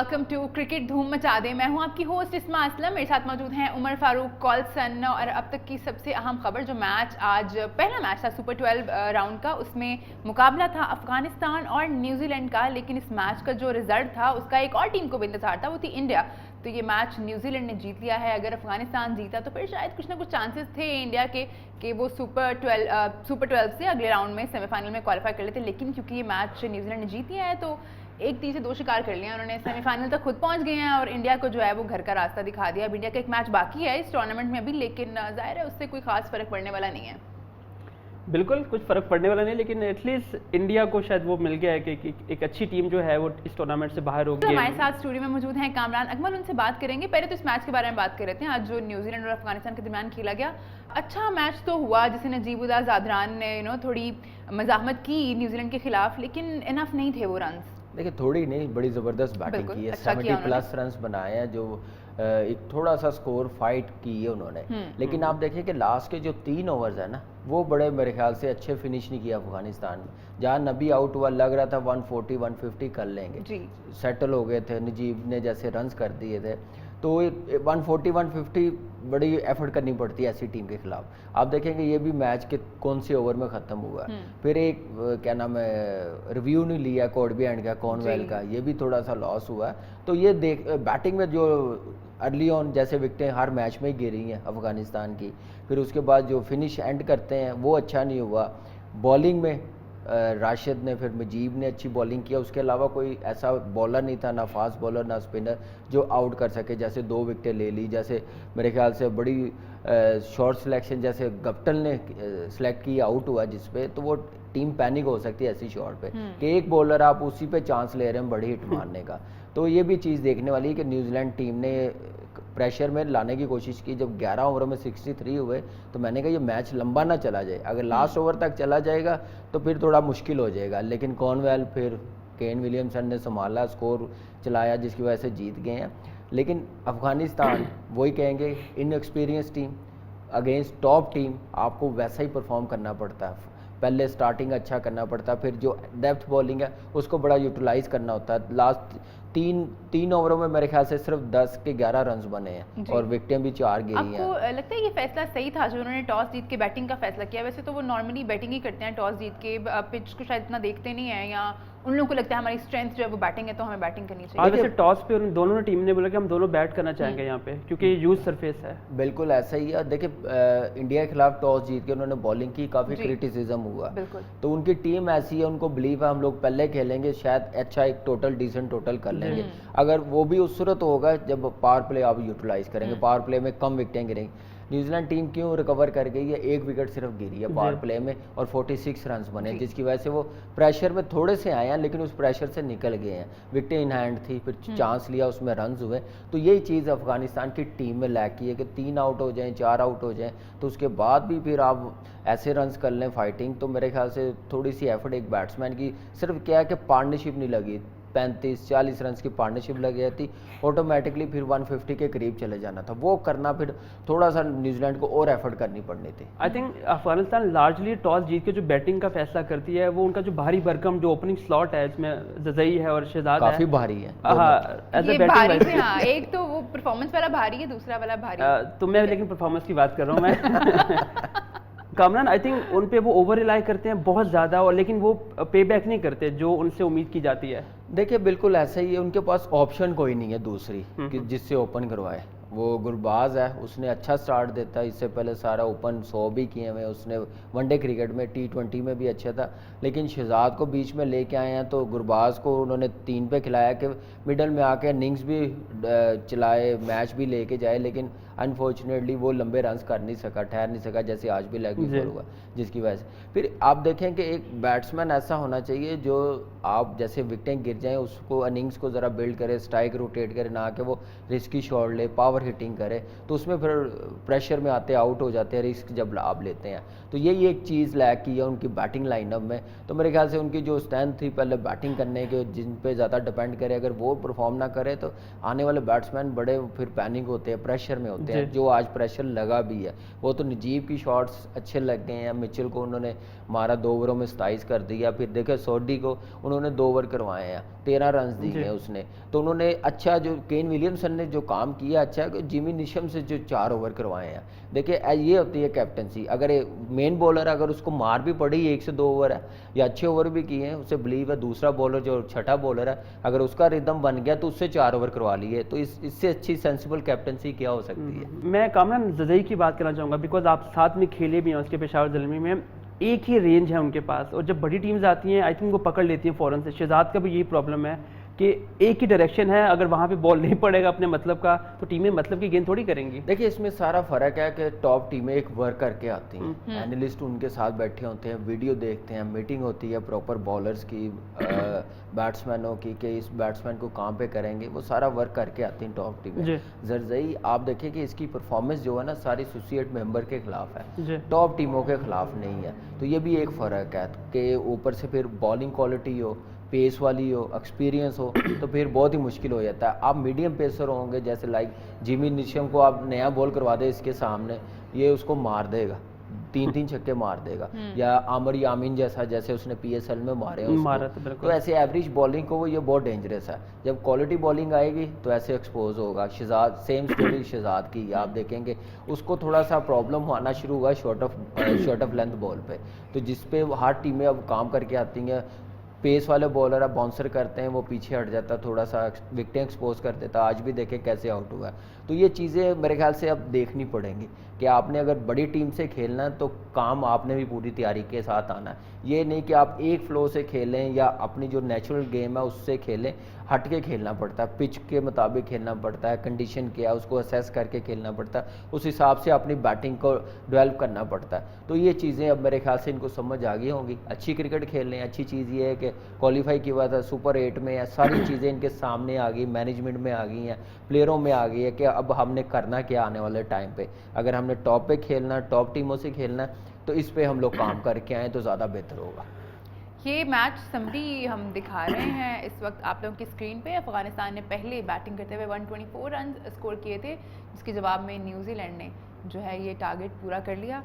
Welcome to cricket धूम मचा दे। मैं हूं आपकी होस्ट इस्मा असलम। मेरे साथ मौजूद हैं उमर फारूक, कॉलसन और अब तक की सबसे अहम खबर जो मैच आज पहला मैच था सुपर 12 राउंड का, उसमें मुकाबला था अफगानिस्तान और न्यूजीलैंड का। लेकिन इस मैच का जो रिजल्ट था उसका एक और टीम को भी इंतजार था, वो थी इंडिया। तो ये मैच न्यूजीलैंड ने जीत लिया है। अगर अफगानिस्तान जीता तो फिर शायद कुछ ना कुछ चांसेस थे इंडिया के कि वो सुपर 12 से अगले राउंड में सेमीफाइनल में क्वालिफाई कर लेते। लेकिन क्योंकि ये मैच न्यूजीलैंड ने जीत लिया है तो एक तीर से दो शिकार कर लिया उन्होंने। सेमीफाइनल तक खुद पहुंच गए हैं और इंडिया को जो है वो घर का रास्ता दिखा दिया। अब इंडिया का एक मैच बाकी है इस टूर्नामेंट में अभी, लेकिन जाहिर है उससे कोई खास फर्क पड़ने वाला नहीं है। बिल्कुल कुछ फर्क पड़ने वाला नहीं, लेकिन एटलीस्ट इंडिया को शायद वो मिल गया है कि एक अच्छी टीम जो है वो इस टूर्नामेंट से बाहर हो गई। तो हमारे साथ स्टूडियो में मौजूद हैं कामरान अकमल, उनसे बात करेंगे। पहले तो इस मैच के बारे में बात कर रहे थे आज जो न्यूजीलैंड और अफगानिस्तान के दरमियान खेला गया। अच्छा मैच तो हुआ जिसे नजीबुल्लाह ज़ादरान ने थोड़ी मज़ाहमत की न्यूजीलैंड के खिलाफ, लेकिन इनफ नहीं थे वो रन। देखिए थोड़ी नहीं, बड़ी ज़बरदस्त बैटिंग की है। अच्छा 70+ रन्स बनाए हैं, जो एक थोड़ा सा स्कोर फाइट की है उन्होंने। लेकिन आप देखिए कि लास्ट के जो 3 ओवर्स है ना, वो बड़े मेरे ख्याल से अच्छे फिनिश नहीं किया अफगानिस्तान में। जहाँ नबी आउट हुआ लग रहा था 140-150 कर लेंगे, सेटल हो गए थे, नजीब ने जैसे रन्स कर दिए थे। तो 140-150 बड़ी एफर्ट करनी पड़ती है ऐसी टीम के खिलाफ। आप देखेंगे ये भी मैच के कौन से ओवर में ख़त्म हुआ। फिर एक क्या नाम है, रिव्यू नहीं लिया कोडबी एंड का, कॉर्नवेल का, ये भी थोड़ा सा लॉस हुआ। तो ये देख बैटिंग में जो अर्ली ऑन जैसे विकटें हर मैच में ही गिरी हैं अफगानिस्तान की, फिर उसके बाद जो फिनिश एंड करते हैं वो अच्छा नहीं हुआ। बॉलिंग में राशिद ने, फिर मुजीब ने अच्छी बॉलिंग किया। उसके अलावा कोई ऐसा बॉलर नहीं था, ना फास्ट बॉलर ना स्पिनर, जो आउट कर सके। जैसे 2 विकेटें ले ली, जैसे मेरे ख्याल से बड़ी शॉर्ट सिलेक्शन जैसे गप्टल ने सेलेक्ट की, आउट हुआ जिस पे, तो वो टीम पैनिक हो सकती है ऐसी शॉट पे कि एक बॉलर आप उसी पे चांस ले रहे हैं बड़ी हिट मारने का। तो ये भी चीज़ देखने वाली है कि न्यूजीलैंड टीम ने प्रेशर में लाने की कोशिश की। जब 11 ओवरों में 63 हुए तो मैंने कहा ये मैच लंबा ना चला जाए, अगर लास्ट ओवर तक चला जाएगा तो फिर थोड़ा मुश्किल हो जाएगा। लेकिन कॉर्नवेल फिर केन विलियमसन ने संभाला, स्कोर चलाया, जिसकी वजह से जीत गए हैं। लेकिन अफगानिस्तान वही कहेंगे, inexperience team against top team, आपको वैसा ही परफॉर्म करना पड़ता है। पहले स्टार्टिंग अच्छा करना पड़ता है, फिर जो डेप्थ बॉलिंग है उसको बड़ा यूटिलाइज करना होता है। लास्ट तीन ओवरों में मेरे ख्याल से सिर्फ 10 के 11 रन्स बने हैं और विकेटें भी 4 गिरी हैं। आपको लगता है ये फैसला सही था जो उन्होंने टॉस जीत के बैटिंग का फैसला किया? वैसे तो वो नॉर्मली बैटिंग ही करते हैं टॉस जीत के, पिच को शायद इतना देखते नहीं है, या उन लोगों को लगता है हमारी स्ट्रेंथ जो है वो बैटिंग है तो हमें बैटिंग करनी चाहिए। वैसे टॉस पे उन दोनों टीम ने बोला कि हम दोनों बैट करना चाहेंगे यहाँ पे, क्योंकि ये यूज सरफेस है। बिल्कुल ऐसा ही है। देखिए इंडिया के खिलाफ टॉस जीत के उन्होंने बॉलिंग की, काफ़ी क्रिटिसिज्म हुआ। तो उनकी टीम ऐसी है, उनको बिलीव है हम लोग पहले खेलेंगे, शायद अच्छा एक टोटल डिसेंट टोटल कर लेंगे। अगर वो भी उस सूरत होगा जब पावर प्ले आप यूटिलाइज करेंगे, पावर प्ले में कम विकेटें गिरेंगी। न्यूजीलैंड टीम क्यों रिकवर कर गई है, 1 विकेट सिर्फ गिरी है पावर प्ले में और 46 रन्स बने, जिसकी वजह से वो प्रेशर में थोड़े से आए हैं, लेकिन उस प्रेशर से निकल गए हैं। विकेटें इन हैंड थी, फिर चांस लिया, उसमें रन्स हुए। तो यही चीज़ अफगानिस्तान की टीम में लैक की है कि 3 आउट हो जाएं, 4 आउट हो जाएं, तो उसके बाद भी फिर आप ऐसे रन्स कर लें फाइटिंग। तो मेरे ख्याल से थोड़ी सी एफर्ट एक बैट्समैन की, सिर्फ क्या है कि पार्टनरशिप नहीं लगी, 35-40 रन्स की पार्टनरशिप लग जाती, ऑटोमेटिकली फिर 150 के करीब चले जाना था। वो करना फिर थोड़ा सा न्यूजीलैंड को और एफर्ट करनी पड़नी थी। I think Afghanistan largely toss जीत के जो बैटिंग का फैसला करती है, वो उनका जो भारी भरकम जो ओपनिंग स्लॉट है, इसमें जज़ई है और शहजाद काफ़ी भारी है। एक तो वो परफॉर्मेंस वाला भारी है, दूसरा वाला भारी तो मैं लेकिन परफॉर्मेंस की बात कर रहा हूँ मैं। कामरान आई थिंक उन पे वो ओवर रिलाई करते हैं बहुत ज़्यादा, और लेकिन वो पे बैक नहीं करते जो उनसे उम्मीद की जाती है। देखिए बिल्कुल ऐसा ही है, उनके पास ऑप्शन कोई नहीं है दूसरी कि जिससे ओपन करवाए। वो गुरबाज है, उसने अच्छा स्टार्ट देता है, इससे पहले सारा ओपन 100 भी किए हुए, उसने वनडे क्रिकेट में T20 में भी अच्छा था। लेकिन शहजाद को बीच में लेके आए हैं, तो गुरबाज को उन्होंने 3 पे खिलाया कि मिडल में आके इनिंग्स भी चलाए, मैच भी लेके जाए, लेकिन अनफॉर्चुनेटली वो लंबे रन्स कर नहीं सका, ठहर नहीं सका, जैसे आज भी लेग विकेट हुआ, जिसकी वजह से फिर आप देखें कि एक बैट्समैन ऐसा होना चाहिए जो आप जैसे विकेटें गिर जाएं उसको इनिंग्स को ज़रा बिल्ड करे, स्ट्राइक रोटेट करे, ना कि वो रिस्की शॉट ले, पावर हिटिंग करे, तो उसमें फिर प्रेशर में आते आउट हो जाते हैं, रिस्क जब आप लेते हैं। तो यही एक चीज़ लैक की है उनकी बैटिंग लाइनअप में। तो मेरे ख्याल से उनकी जो स्ट्रेंथ थी पहले बैटिंग करने के, जिन पे ज़्यादा डिपेंड करे, अगर वो परफॉर्म ना करे तो आने वाले बैट्समैन बड़े फिर पैनिक होते हैं, प्रेशर में होते हैं। होते हैं, जो आज प्रेशर लगा भी है। वो तो नजीब की शॉट्स अच्छे लग गए हैं, मिचेल को उन्होंने मारा 2 ओवरों में 27 कर दिया। फिर देखे सोडी को उन्होंने 2 ओवर करवाए हैं, 13 रन दिए हैं उसने। तो उन्होंने अच्छा, जो केन विलियमसन ने जो काम किया अच्छा है कि जिमी निशम से जो 4 ओवर करवाए हैं। देखिए ये होती है कैप्टनसी। अगर मेन बॉलर अगर उसको मार भी पड़ी 1 से 2 ओवर है या अच्छे ओवर भी किए हैं, उसे बिलीव है दूसरा बॉलर जो छठा बॉलर है अगर उसका रिदम बन गया तो उससे 4 ओवर करवा लिए। तो इससे अच्छी सेंसिबल कैप्टनसी क्या हो सकती है। मैं कामरान जजई की बात करना चाहूँगा, बिकॉज आप साथ में खेले भी हैं उसके पेशावर ज़ल्मी में। एक ही रेंज है उनके पास, और जब बड़ी टीम्स आती हैं आई थिंक वो पकड़ लेती हैं फ़ौरन से। शहजाद का भी यही प्रॉब्लम है कि एक ही डायरेक्शन है, अगर वहाँ पे बॉल नहीं पड़ेगा अपने मतलब का तो टीमें मतलब की गेंद थोड़ी करेंगी। देखिए इसमें सारा फ़र्क है कि टॉप टीमें एक वर्क करके आती हैं, एनालिस्ट उनके साथ बैठे होते हैं, वीडियो देखते हैं, मीटिंग होती है प्रॉपर बॉलर्स की, बैट्समैनों की, कि इस बैट्समैन को कहाँ पे करेंगे, वो सारा वर्क करके आती हैं टॉप टीमें। जरजई आप देखिए कि इसकी परफॉर्मेंस जो है ना सारी एसोसिएट मेंबर के खिलाफ है, टॉप टीमों के खिलाफ नहीं है। तो ये भी एक फ़र्क है कि ऊपर से फिर बॉलिंग क्वालिटी हो, पेस वाली हो, एक्सपीरियंस हो, तो फिर बहुत ही मुश्किल हो जाता है। आप मीडियम पेसर होंगे जैसे लाइक जिमी निशम को आप नया बॉल करवा दे इसके सामने, ये उसको मार देगा, 3-3 छक्के मार देगा। या आमिर यामीन जैसा, जैसे उसने पीएसएल में मारे उसको, तो ऐसे एवरेज बॉलिंग को वो ये बहुत डेंजरस है। जब क्वालिटी बॉलिंग आएगी तो ऐसे एक्सपोज होगा। शहजाद सेम स्टोरी शहजाद की आप देखेंगे, उसको थोड़ा सा प्रॉब्लम आना शुरू हुआ शॉर्ट ऑफ लेंथ बॉल पे, तो जिस पे हर टीमें अब काम करके आती हैं। पेस वाले बॉलर अब बाउंसर करते हैं, वो पीछे हट जाता, थोड़ा सा विकेटें एक्सपोज कर देता। आज भी देखें कैसे आउट हुआ है। तो ये चीज़ें मेरे ख्याल से अब देखनी पड़ेंगी कि आपने अगर बड़ी टीम से खेलना है तो काम आपने भी पूरी तैयारी के साथ आना है। ये नहीं कि आप एक फ्लो से खेलें या अपनी जो नेचुरल गेम है उससे खेलें, हट के खेलना पड़ता है, पिच के मुताबिक खेलना पड़ता है, कंडीशन क्या है उसको असेस करके खेलना पड़ता है, उस हिसाब से अपनी बैटिंग को डेवलप करना पड़ता है। तो ये चीज़ें अब मेरे ख्याल से इनको समझ आ गई होंगी। अच्छी क्रिकेट खेल रहे हैं, अच्छी चीज़ ये है कि क्वालिफाई की हुआ था, सुपर 8 में है, सारी चीज़ें इनके सामने आ गई, मैनेजमेंट में आ गई हैं, प्लेयरों में आ गई है कि अब हमने करना क्या आने वाले टाइम पे। अगर हमने टॉप पे खेलना, टॉप टीमों से खेलना, तो इस पे हम लोग काम करके आएँ तो ज़्यादा बेहतर होगा। ये मैच समरी हम दिखा रहे हैं इस वक्त आप लोगों की स्क्रीन पे। अफगानिस्तान ने पहले बैटिंग करते हुए 124 रन स्कोर किए थे, जिसके जवाब में न्यूजीलैंड ने जो है ये टारगेट पूरा कर लिया।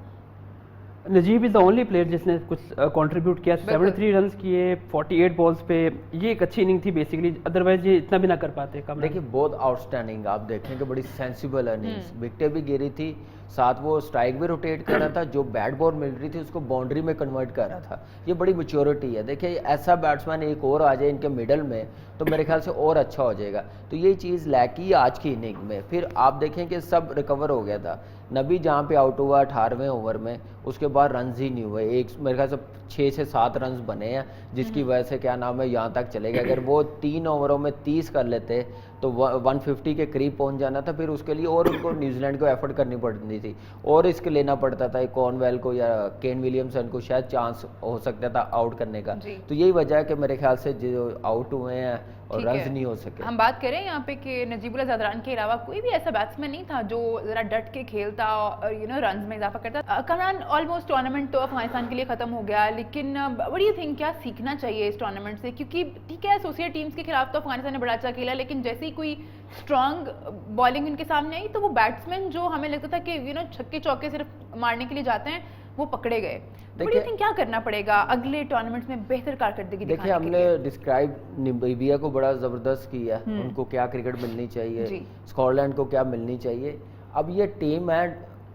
Najib is the only player जिसने कुछ कंट्रीब्यूट किया, 73 रन्स किए 48 बॉल्स पे। ये एक अच्छी इनिंग थी बेसिकली, अदरवाइज ये इतना भी ना कर पाते। देखिए बहुत आउटस्टैंडिंग आप देखेंगे, बड़ी सेंसिबल इनिंग्स, विकेटें भी गिरी थी, साथ वो स्ट्राइक भी रोटेट कर रहा था, जो बैट बॉल मिल रही थी उसको बाउंड्री में कन्वर्ट कर रहा था। ये बड़ी मैच्योरिटी है। देखिए ऐसा बैट्समैन एक और आ जाए इनके मिडल में तो मेरे ख्याल से और अच्छा हो जाएगा। तो ये चीज़ लैक की आज की इनिंग में। फिर आप देखें कि सब रिकवर हो गया था। नबी जहाँ पे आउट हुआ 18वें ओवर में, उसके बाद रन ही नहीं हुए। एक मेरे ख्याल से 6 से 7 रन बने हैं, जिसकी वजह से क्या नाम है यहाँ तक चले गए। अगर वो 3 ओवरों में 30 कर लेते तो 150 के करीब पहुंच जाना था। फिर उसके लिए और उनको न्यूजीलैंड को एफर्ट करनी पड़ती थी और रिस्क लेना पड़ता था कॉर्नवेल को या केन विलियमसन को, शायद चांस हो सकता था आउट करने का। तो यही वजह है कि मेरे ख्याल से जो आउट हुए हैं और रन्स नहीं हो सके। हम बात करें यहाँ पे कि नजीबुल्लाह ज़दरान के अलावा कोई भी ऐसा बैट्समैन नहीं था जो ज़रा डट के खेलता और रन्स में इजाफा करता। कमरान ऑलमोस्ट टूर्नामेंट तो अफगानिस्तान के लिए ख़त्म हो गया, लेकिन व्हाट डू यू थिंक क्या सीखना चाहिए इस टूर्नामेंट से? क्योंकि ठीक है एसोसिएट टीम्स के खिलाफ तो अफगानिस्तान ने बड़ा अच्छा खेला, लेकिन जैसे ही कोई स्ट्रॉन्ग बॉलिंग इनके सामने आई तो वो बैट्समैन जो हमें लगता था कि छक्के चौके सिर्फ मारने के लिए जाते हैं वो पकड़े गए। देखिए क्या करना पड़ेगा अगले टूर्नामेंट्स में बेहतर कारकर्दगी दिखाने के लिए? हमने डिस्क्राइब नामीबिया को बड़ा ज़बरदस्त किया, उनको क्या क्रिकेट मिलनी चाहिए, स्कॉटलैंड को क्या मिलनी चाहिए। अब ये टीम है,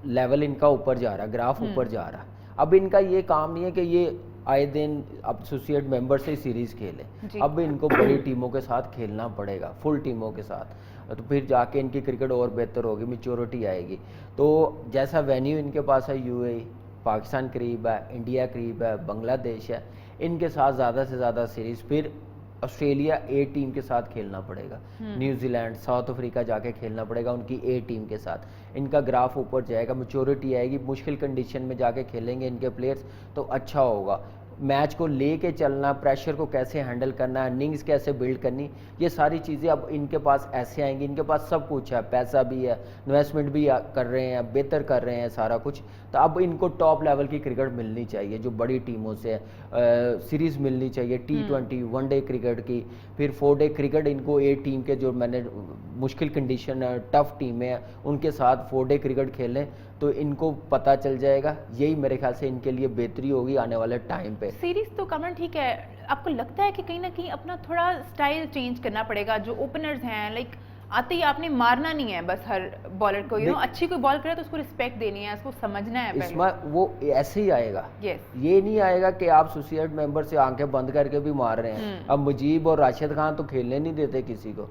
लेवल इनका ऊपर जा रहा है, ग्राफ ऊपर जा रहा है। अब इनका ये काम नहीं है कि ये आए दिन अब एसोसिएट मेंबर से सीरीज़ खेलें, अब इनको बड़ी टीमों के साथ खेलना पड़ेगा, फुल टीमों के साथ, तो फिर जाके इनकी क्रिकेट और बेहतर होगी, मैच्योरिटी आएगी। तो जैसा वेन्यू इनके पास है, यूएई, पाकिस्तान करीब है, इंडिया करीब है, बांग्लादेश है, इनके साथ ज़्यादा से ज़्यादा सीरीज़, फिर ऑस्ट्रेलिया ए टीम के साथ खेलना पड़ेगा, न्यूजीलैंड, साउथ अफ्रीका जाके खेलना पड़ेगा उनकी ए टीम के साथ। इनका ग्राफ ऊपर जाएगा, मैच्योरिटी आएगी, मुश्किल कंडीशन में जाके खेलेंगे इनके प्लेयर्स तो अच्छा होगा। मैच को लेके चलना, प्रेशर को कैसे हैंडल करना, इनिंग्स कैसे बिल्ड करनी, ये सारी चीज़ें अब इनके पास ऐसे आएंगी। इनके पास सब कुछ है, पैसा भी है, इन्वेस्टमेंट भी कर रहे हैं, बेहतर कर रहे हैं सारा कुछ। तो अब इनको टॉप लेवल की क्रिकेट मिलनी चाहिए जो बड़ी टीमों से सीरीज़ मिलनी चाहिए, T20 वनडे क्रिकेट की, फिर 4 डे क्रिकेट। इनको 8 टीम के जो मैंने मुश्किल कंडीशन है, टफ टीमें हैं, उनके साथ 4 डे क्रिकेट खेलें तो इनको पता चल जाएगा। यही मेरे ख्याल से इनके लिए बेहतरी होगी आने वाले टाइम पे। सीरीज तो कमर ठीक है, आपको लगता है कि कहीं ना कहीं अपना थोड़ा स्टाइल चेंज करना पड़ेगा? जो ओपनर्स हैं, लाइक आते ही आपने मारना नहीं है बस हर बॉलर को, अच्छी कोई बॉल करे तो उसको रिस्पेक्ट देनी है, उसको समझना है पहले। इसमें वो ऐसे ही आएगा। ये नहीं आएगा कि आप एसोसिएट मेंबर से आंखें बंद करके भी मार रहे हैं। अब मुजीब और राशिद खान तो खेलने नहीं देते किसी को।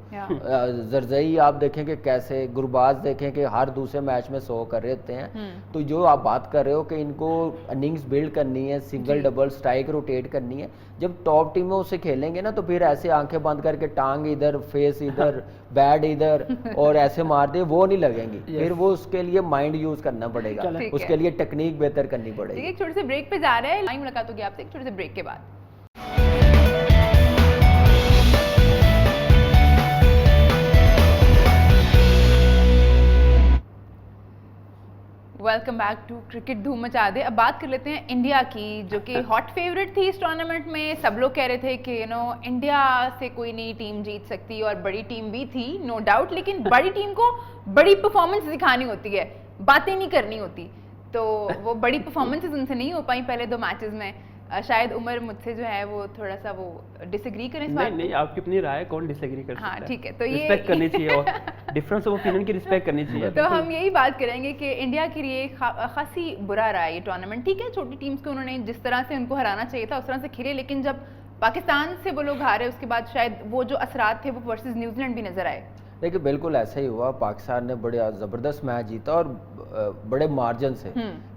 जरजई आप देखें कि कैसे, गुरबाज देखें कि हर दूसरे मैच में 100 कर रहते हैं। तो जो आप बात कर रहे हो कि इनको इनिंग्स बिल्ड करनी है, सिंगल डबल स्ट्राइक रोटेट करनी है, जब टॉप टीमों उससे खेलेंगे ना तो फिर ऐसे आंखें बंद करके टांग इधर, फेस इधर, बैट इधर और ऐसे मार दे, वो नहीं लगेंगी। फिर वो उसके लिए माइंड यूज करना पड़ेगा, उसके लिए टेक्निक बेहतर करनी पड़ेगी। एक छोटे से ब्रेक पे जा रहे हैं, मुलाकात होगी आपसे एक छोटे से ब्रेक के बाद। वेलकम बैक टू क्रिकेट धूम मचा दे। अब बात कर लेते हैं इंडिया की, जो कि हॉट फेवरेट थी इस टूर्नामेंट में। सब लोग कह रहे थे कि इंडिया से कोई नई टीम जीत सकती, और बड़ी टीम भी थी नो डाउट, लेकिन बड़ी टीम को बड़ी परफॉर्मेंस दिखानी होती है, बातें नहीं करनी होती। तो वो बड़ी परफॉर्मेंसेस उनसे नहीं हो पाई पहले 2 मैचेस में। शायद उमर मुझसे जो है वो थोड़ा सा वो डिसएग्री करें इस बात। नहीं, आपकी अपनी राय, कौन डिसएग्री कर सकता है? हाँ ठीक है, तो ये रिस्पेक्ट करनी चाहिए और डिफरेंस ऑफ ओपिनियन की रिस्पेक्ट करनी चाहिए। तो हम यही बात करेंगे कि इंडिया के लिए खासी बुरा रहा ये टूर्नामेंट। ठीक है, छोटी टीम्स को उन्होंने जिस तरह से उनको हराना चाहिए था उस तरह से खेले, लेकिन जब पाकिस्तान से वो लोग हारे उसके बाद शायद वो जो असरात थे वो वर्सेस न्यूजीलैंड भी नजर आए। देखिए बिल्कुल ऐसा ही हुआ। पाकिस्तान ने बड़े ज़बरदस्त मैच जीता और बड़े मार्जिन से,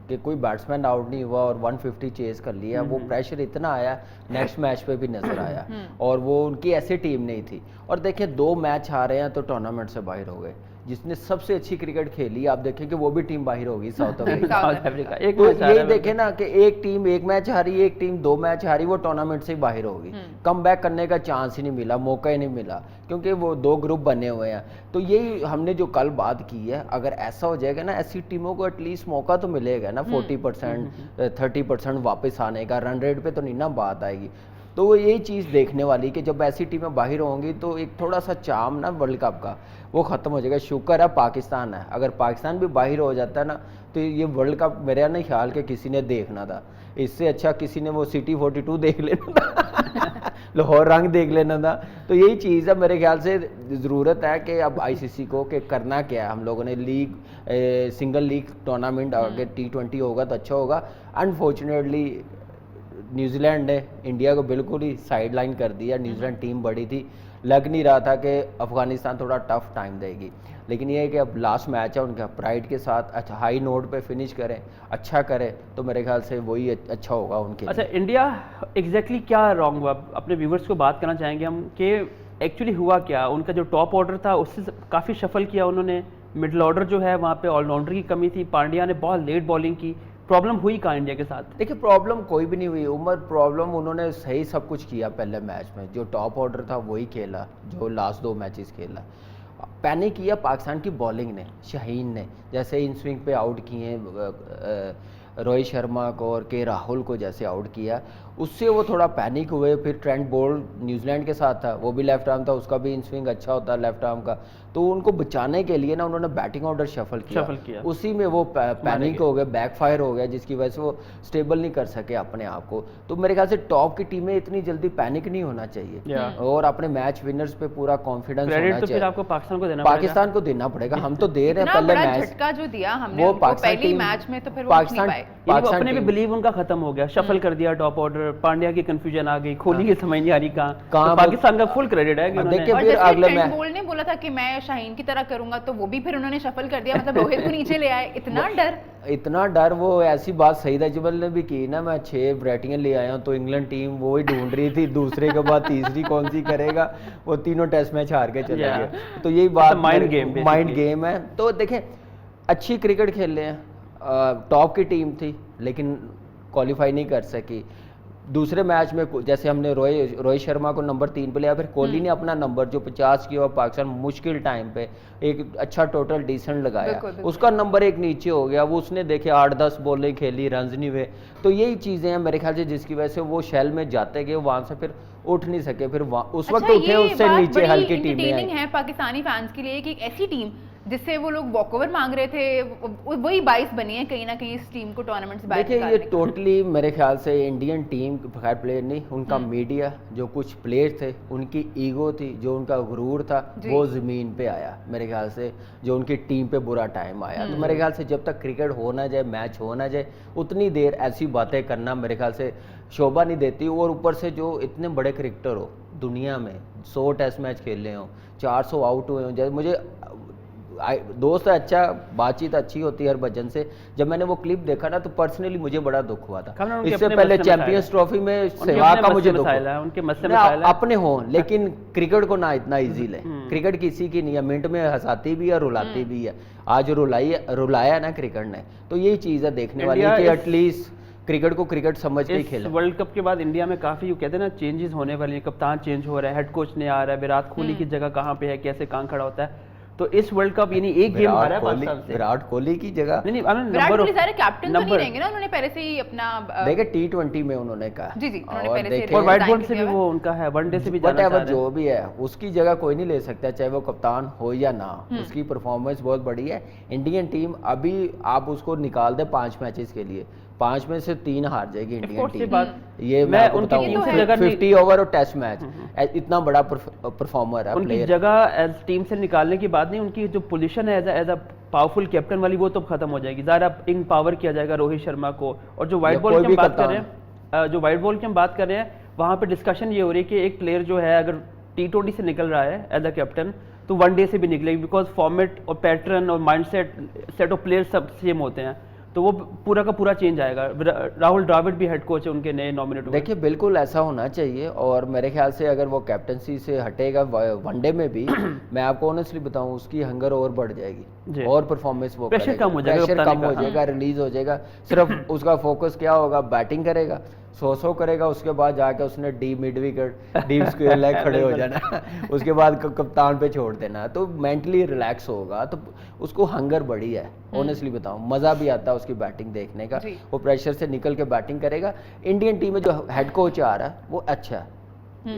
कि कोई बैट्समैन आउट नहीं हुआ और 150 चेज कर लिया। वो प्रेशर इतना आया, नेक्स्ट मैच पे भी नजर आया, और वो उनकी ऐसी टीम नहीं थी। और देखिए 2 मैच हारे हैं तो टूर्नामेंट से बाहर हो गए। जिसने सबसे अच्छी क्रिकेट खेली आप देखें कि वो भी टीम बाहर होगी, साउथ अफ्रीका। एक तो ये देखें ना कि एक टीम 1 मैच हारी, एक टीम 2 मैच हारी, वो टूर्नामेंट से बाहर होगी। कम बैक करने का चांस ही नहीं मिला, मौका ही नहीं मिला, क्योंकि वो 2 ग्रुप बने हुए हैं। तो यही हमने जो कल बात की है, अगर ऐसा हो जाएगा ना, ऐसी टीमों को एटलीस्ट मौका तो मिलेगा ना 40% 30% वापस आने का। रन रेट पे तो नहीं ना बात आएगी। तो वो यही चीज़ देखने वाली कि जब ऐसी टीमें बाहर होंगी तो एक थोड़ा सा चार्म ना वर्ल्ड कप का वो ख़त्म हो जाएगा। शुक्र है पाकिस्तान है, अगर पाकिस्तान भी बाहर हो जाता है ना तो ये वर्ल्ड कप मेरा नहीं ख्याल कि किसी ने देखना था। इससे अच्छा किसी ने वो सिटी 42 देख लेना था लाहौर रंग देख लेना था। तो यही चीज़ है, मेरे ख्याल से ज़रूरत है कि अब ICC को कि करना क्या है। हम लोगों ने लीग सिंगल लीग टूर्नामेंट अगर T20 होगा तो अच्छा होगा। अनफॉर्चुनेटली न्यूजीलैंड ने इंडिया को बिल्कुल ही साइडलाइन कर दिया। न्यूजीलैंड टीम बड़ी थी, लग नहीं रहा था कि अफगानिस्तान थोड़ा टफ टाइम देगी, लेकिन ये है कि अब लास्ट मैच है उनका, प्राइड के साथ अच्छा हाई नोट पे फिनिश करें, अच्छा करें तो मेरे ख्याल से वही अच्छा होगा उनके। अच्छा, इंडिया एग्जैक्टली क्या रॉन्ग हुआ? अपने व्यूवर्स को बात करना चाहेंगे हम कि एक्चुअली हुआ क्या। उनका जो टॉप ऑर्डर था उससे काफ़ी शफल किया उन्होंने। मिडल ऑर्डर जो है वहाँ पे ऑलराउंडर की कमी थी, पांड्या ने बहुत लेट बॉलिंग की। प्रॉब्लम हुई कहाँ इंडिया के साथ? देखिए प्रॉब्लम कोई भी नहीं हुई उमर, प्रॉब्लम उन्होंने सही सब कुछ किया पहले मैच में। जो टॉप ऑर्डर था वही खेला, जो लास्ट 2 मैचेस खेला। पैनिक किया पाकिस्तान की बॉलिंग ने, शाहीन ने, जैसे इन स्विंग पे आउट किए रोहित शर्मा को और के राहुल को जैसे आउट किया, उससे वो थोड़ा पैनिक हुए। फिर ट्रेंट बोल्ट न्यूजीलैंड के साथ था, वो भी लेफ्ट आर्म था, उसका भी इन स्विंग अच्छा होता है लेफ्ट आर्म का। तो उनको बचाने के लिए ना उन्होंने बैटिंग ऑर्डर शफल किया। उसी में वो पैनिक हो गया, बैकफायर हो गया, जिसकी वजह से वो स्टेबल नहीं कर सके अपने आप को। तो मेरे ख्याल से टॉप की टीमें इतनी जल्दी पैनिक नहीं होना चाहिए और अपने मैच विनर्स पे पूरा कॉन्फिडेंस होना चाहिए। फिर आपको पाकिस्तान को देना पड़ेगा। हम तो दे रहे हैं पहले मैच, झटका जो दिया हमने वो पहले मैच में, तो फिर पाकिस्तान अपने भी बिलीव उनका खत्म हो गया, शफल कर दिया टॉप ऑर्डर। पांड्या की कंफ्यूजन आ गई, कोहली की समझ नहीं आ रही कहाँ। पाकिस्तान का फुल क्रेडिट है कि देखिए फिर अगले मैच बोल ने बोला था कि मैं शाहीन की तरह करूंगा, तो वो भी फिर उन्होंने शफल कर दिया, मतलब रोहित को नीचे ले आए। इतना डर वो ऐसी बात सईद अजमल ने भी की ना, मैं 6 बैटिंगें ले आया हूँ, तो इंग्लैंड टीम वो ही ढूंढ रही थी दूसरे के बाद तीसरी कौन सी करेगा। वो तीनों टेस्ट मैच हार के चले गए। तो यही बात माइंड गेम है। तो देखें अच्छी क्रिकेट खेल रहे हैं, टॉप की टीम थी लेकिन क्वालिफाई नहीं कर सकी। दूसरे मैच में जैसे हमने रोहित शर्मा को नंबर 3 पे लिया, फिर कोहली ने अपना नंबर जो 50 किया पाकिस्तान मुश्किल टाइम पे एक अच्छा टोटल डिसेंट लगाया, बिल्कुल, बिल्कुल। उसका नंबर एक नीचे हो गया, वो उसने देखे 8-10 बॉलें खेली, रन्स नहीं हुए। तो यही चीज़ें हैं मेरे ख्याल से जिसकी वजह से वो शेल में जाते गए, वहाँ से फिर उठ नहीं सके, फिर उस वक्त उठे, उससे नीचे हल्की टीमें आई। एंटरटेनिंग है पाकिस्तानी फैंस के लिए कि एक ऐसी टीम जिससे वो लोग वॉकओवर मांग रहे थे, वही 22 बनी है कहीं ना कहीं इस टीम को टूर्नामेंट से बाहर देखिए ये निकालने की। टोटली मेरे ख्याल से इंडियन टीम खैर प्लेयर नहीं, उनका मीडिया, जो कुछ प्लेयर थे उनकी ईगो थी, जो उनका गुरूर था, वो ज़मीन पे आया मेरे ख्याल से, जो उनकी टीम पे बुरा टाइम आया। तो मेरे ख्याल से जब तक क्रिकेट हो ना जाए, मैच हो ना जाए, उतनी देर ऐसी बातें करना मेरे ख्याल से शोभा नहीं देती। और ऊपर से जो इतने बड़े क्रिकेटर हो दुनिया में, 100 टेस्ट मैच खेले हों, 400 आउट हुए हों, जैसे मुझे दोस्त अच्छा, बातचीत अच्छी होती है हरभजन से, जब मैंने वो क्लिप देखा ना तो पर्सनली मुझे बड़ा दुख हुआ था। इससे पहले चैंपियंस ट्रॉफी में सहवाग का मुझे दुख हुआ, अपने हो लेकिन क्रिकेट को ना इतना इजी ले, क्रिकेट किसी की नहीं है, मिनट में हंसाती भी है, रुलाती भी है। आज रुलाया ना क्रिकेट ने, तो यही चीज़ है देखने वाली कि एटलीस्ट क्रिकेट को क्रिकेट समझ के ही खेले। वर्ल्ड कप के बाद इंडिया में काफी कहते हैं ना चेंजेस होने वाली है, कप्तान चेंज हो रहा है, हेड कोच ने आ रहा है, विराट कोहली की जगह कहाँ पे है, कैसे कहाँ खड़ा होता है। तो इस वर्ल्ड कप यानी एक गेम आ रहा है पाकिस्तान से, विराट कोहली की जगह नहीं विराट कोहली सारे कैप्टन तो नहीं रहेंगे ना, उन्होंने पहले से ही अपना देखे T20 में उन्होंने कहा, जी उन्होंने पहले से, और व्हाइट बॉल से भी वो उनका है, वनडे से भी जाना चाह रहे हैं। जो भी है उसकी जगह कोई नहीं ले सकता, चाहे वो कप्तान हो या ना, उसकी परफॉर्मेंस बहुत बड़ी है। इंडियन टीम अभी आप उसको निकाल दे 5 मैचेस के लिए, 5 में से 3 हार जाएगी इंडियन टीम। ये मैं आपको बताऊं, 50 ओवर और टेस्ट मैच, इतना बड़ा परफॉर्मर है। उनकी जगह एज टीम से निकालने की बात नहीं, उनकी जो पोजीशन है एज अ पावरफुल कैप्टन वाली वो तो खत्म हो जाएगी, ज़्यादा इन पावर किया जाएगा रोहित शर्मा को। और जो व्हाइट बॉल की हम बात कर रहे हैं, जो व्हाइट बॉल की हम बात कर रहे हैं, वहाँ पे डिस्कशन ये हो रही है कि एक प्लेयर जो है अगर T20 से निकल रहा है एज अ कैप्टन, तो वनडे से भी निकलेगी, बिकॉज फॉर्मेट और पैटर्न और माइंडसेट सेट ऑफ प्लेयर सब सेम होते हैं, तो वो पूरा का पूरा चेंज आएगा। राहुल द्रविड़ भी हेड कोच है उनके नए नॉमिनेट। देखिए बिल्कुल ऐसा होना चाहिए, और मेरे ख्याल से अगर वो कैप्टनसी से हटेगा वनडे में भी मैं आपको ऑनेस्टली बताऊं, उसकी हंगर और बढ़ जाएगी और परफॉर्मेंस वो प्रेशर कम हो जाएगा, रिलीज हो जाएगा, सिर्फ उसका फोकस क्या होगा, बैटिंग करेगा, 100 करेगा, उसके बाद जाके उसने mid wicket deep square leg खड़े हो जाना उसके बाद कप्तान पे छोड़ देना, तो मेंटली रिलैक्स होगा, तो उसको हंगर बड़ी है। ऑनेस्टली बताऊं, मज़ा भी आता है उसकी बैटिंग देखने का, वो प्रेशर से निकल के बैटिंग करेगा। इंडियन टीम में जो हेड कोच आ रहा है वो अच्छा है,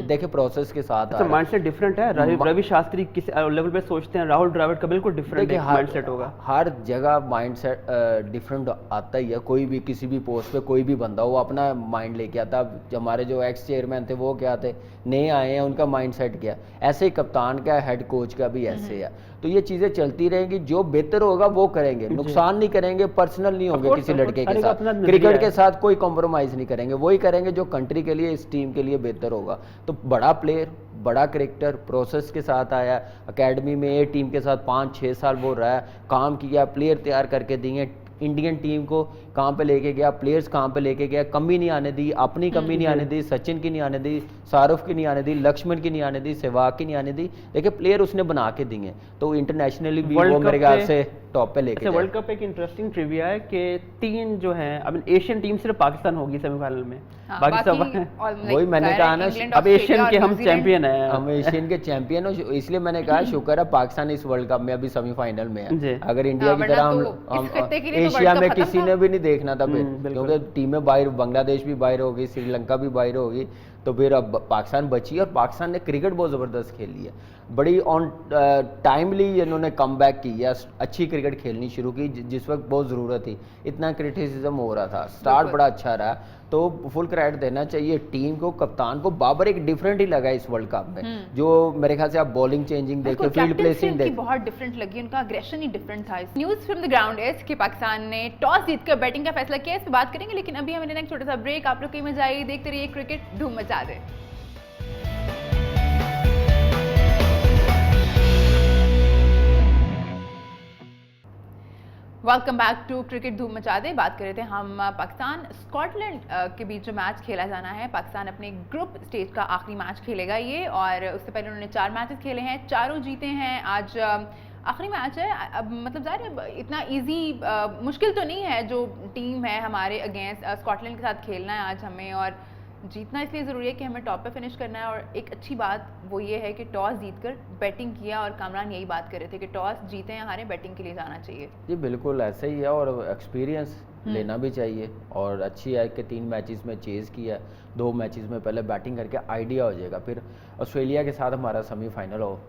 देखिए प्रोसेस के साथ तो माइंडसेट डिफरेंट है। रवि शास्त्री किस लेवल पे सोचते हैं, राहुल द्रविड़ का बिल्कुल डिफरेंट माइंडसेट होगा। हर जगह माइंडसेट डिफरेंट आता ही है, कोई भी किसी भी पोस्ट पे कोई भी बंदा वो अपना माइंड लेके आता। हमारे जो एक्स चेयरमैन थे वो क्या थे, नए आए हैं, उनका माइंडसेट क्या, ऐसे ही कप्तान का, हेड कोच का भी ऐसे है। तो ये चीज़ें चलती रहेंगी, जो बेहतर होगा वो करेंगे, नुकसान नहीं करेंगे, पर्सनल नहीं होंगे किसी लड़के के साथ, क्रिकेट के साथ कोई कॉम्प्रोमाइज़ नहीं करेंगे, वही करेंगे जो कंट्री के लिए, इस टीम के लिए बेहतर होगा। तो बड़ा प्लेयर, बड़ा क्रिकेटर, प्रोसेस के साथ आया, एकेडमी में ए टीम के साथ 5-6 साल वो रहा है, काम किया, प्लेयर तैयार करके दिए, इंडियन टीम को कहाँ पे लेके गया, प्लेयर्स कहाँ पे लेके गया, कमी नहीं आने दी, अपनी कमी नहीं आने दी, सचिन की नहीं आने दी, शाहरुख की नहीं आने दी, लक्ष्मण की नहीं आने दी, सहवाग की नहीं आने दी। देखिए प्लेयर उसने बना के दिए, तो इंटरनेशनली भी वो मेरे ख्याल से टॉप पे लेके। वर्ल्ड कप एक इंटरेस्टिंग ट्रिविया है कि 3 जो हैं, अब एशियन टीम सिर्फ पाकिस्तान होगी सेमीफाइनल में, बाकी सब वही मैंने कहा ना, अब एशियन के हम चैंपियन हैं, हम एशियन के चैंपियन हो, इसलिए मैंने कहा शुक्र है पाकिस्तान इस वर्ल्ड कप में अभी सेमीफाइनल में है। अगर इंडिया की तरह हम एशिया में किसी ने भी नहीं देखना था फिर, क्योंकि टीमें बाहर, बांग्लादेश भी बाहर होगी, श्रीलंका भी बाहर होगी, तो फिर अब पाकिस्तान बची, और पाकिस्तान ने क्रिकेट बहुत ज़बरदस्त खेली है, बड़ी ऑन टाइमली इन्होंने कम बैक की है, अच्छी क्रिकेट खेलनी शुरू की जिस वक्त बहुत ज़रूरत थी, इतना क्रिटिसिज्म हो रहा था, स्टार्ट बड़ा अच्छा रहा, तो फुल क्रेडिट देना चाहिए टीम को, कप्तान को। बाबर एक डिफरेंट ही लगा इस वर्ल्ड कप में, जो मेरे ख्याल से आप बॉलिंग चेंजिंग देखे, फील्ड प्लेसिंग देखे, बहुत डिफरेंट लगी, उनका एग्रेशन ही डिफरेंट था। News from the ground is कि पाकिस्तान ने टॉस जीतकर बैटिंग का फैसला किया, इस पर बात करेंगे, लेकिन अभी हमें लेना एक छोटा सा ब्रेक। आप लोग कहीं मजा आइए, देखते रहिए क्रिकेट धूम मचा दे। वेलकम बैक टू क्रिकेट धूम मचा दे। बात कर रहे थे हम पाकिस्तान स्कॉटलैंड के बीच जो मैच खेला जाना है, पाकिस्तान अपने ग्रुप स्टेज का आखिरी मैच खेलेगा ये, और उससे पहले उन्होंने 4 मैचेस खेले हैं, चारों जीते हैं। आज आखिरी मैच है, अब मतलब ज़ाहिर है इतना इजी मुश्किल तो नहीं है, जो टीम है हमारे अगेंस्ट स्कॉटलैंड के साथ खेलना है आज हमें, और जीतना इसलिए ज़रूरी है कि हमें टॉप पे फिनिश करना है, और एक अच्छी बात वो ये है कि टॉस जीतकर बैटिंग किया, और कामरान यही बात कर रहे थे कि टॉस जीते या हारे बैटिंग के लिए जाना चाहिए। जी बिल्कुल ऐसे ही है, और एक्सपीरियंस लेना भी चाहिए, और अच्छी है कि 3 मैचेस में चेज़ किया, 2 मैचेस में पहले बैटिंग करके आइडिया हो जाएगा, फिर ऑस्ट्रेलिया के साथ हमारा सेमीफाइनल हो